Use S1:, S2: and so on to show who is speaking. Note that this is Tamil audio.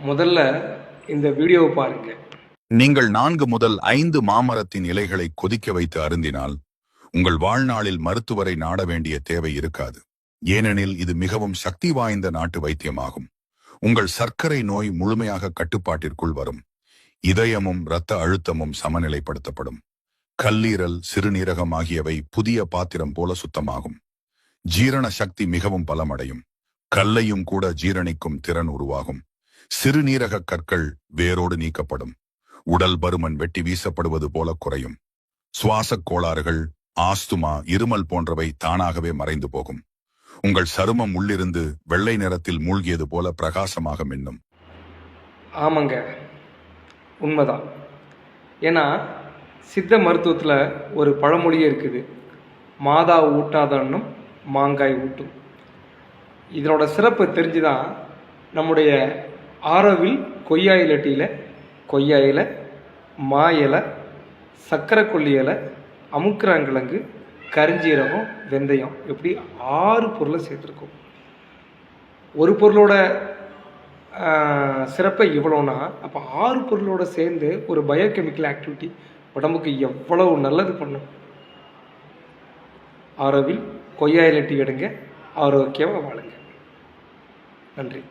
S1: முதல்ல இந்த வீடியோவை பாருங்க.
S2: நீங்கள் 4 முதல் 5 மாமரத்தின் இலைகளை கொதிக்க வைத்து அருந்தினால் உங்கள் வாழ்நாளில் மருத்துவரை நாட வேண்டிய தேவை இருக்காது. ஏனெனில் இது மிகவும் சக்தி வாய்ந்த நாட்டு வைத்தியமாகும். உங்கள் சர்க்கரை நோய் முழுமையாக கட்டுப்பாட்டிற்குள் வரும். இதயமும் இரத்த அழுத்தமும் சமநிலைப்படுத்தப்படும். கல்லீரல், சிறுநீரகம் ஆகியவை புதிய பாத்திரம் போல சுத்தமாகும். ஜீரண சக்தி மிகவும் பலமடையும். கல்லையும் கூட ஜீரணிக்கும் திறன் உருவாகும். சிறுநீரக கற்கள் வேரோடு நீக்கப்படும். உடல் பருமன் வெட்டி வீசப்படுவது போல குறையும். சுவாசக் கோளாறுகள், ஆஸ்துமா, இருமல் போன்றவை தானாகவே மறைந்து போகும். உங்கள் சருமம் உள்ளிருந்து வெள்ளை நிறத்தில் மூழ்கியது போல பிரகாசமாக மின்னும்.
S1: ஆமாங்க, உண்மைதான். ஏன்னா சித்த மருத்துவத்தில் ஒரு பழமொழியே இருக்குது, மாதா ஊட்டாத அன்னம் மாங்காய் ஊட்டும். இதனோட சிறப்பு தெரிஞ்சுதான் நம்முடைய ஆரோவில் கொய்யா இலட்டியில் கொய்யா இலை, மா இலை, சர்க்கரை கொல்லி இலை, அமுக்குறாங்கிழங்கு, கரிஞ்சீரகம், வெந்தயம் இப்படி 6 பொருளை சேர்த்துருக்கோம். ஒரு பொருளோட சிறப்பை இவ்வளோனா அப்போ 6 பொருளோட சேர்ந்து ஒரு பயோகெமிக்கல் ஆக்டிவிட்டி உடம்புக்கு எவ்வளவு நல்லது பண்ணும். ஆரோவில் கொய்யா இலை டீ எடுங்க, ஆரோக்கியமாக வாழுங்க. நன்றி.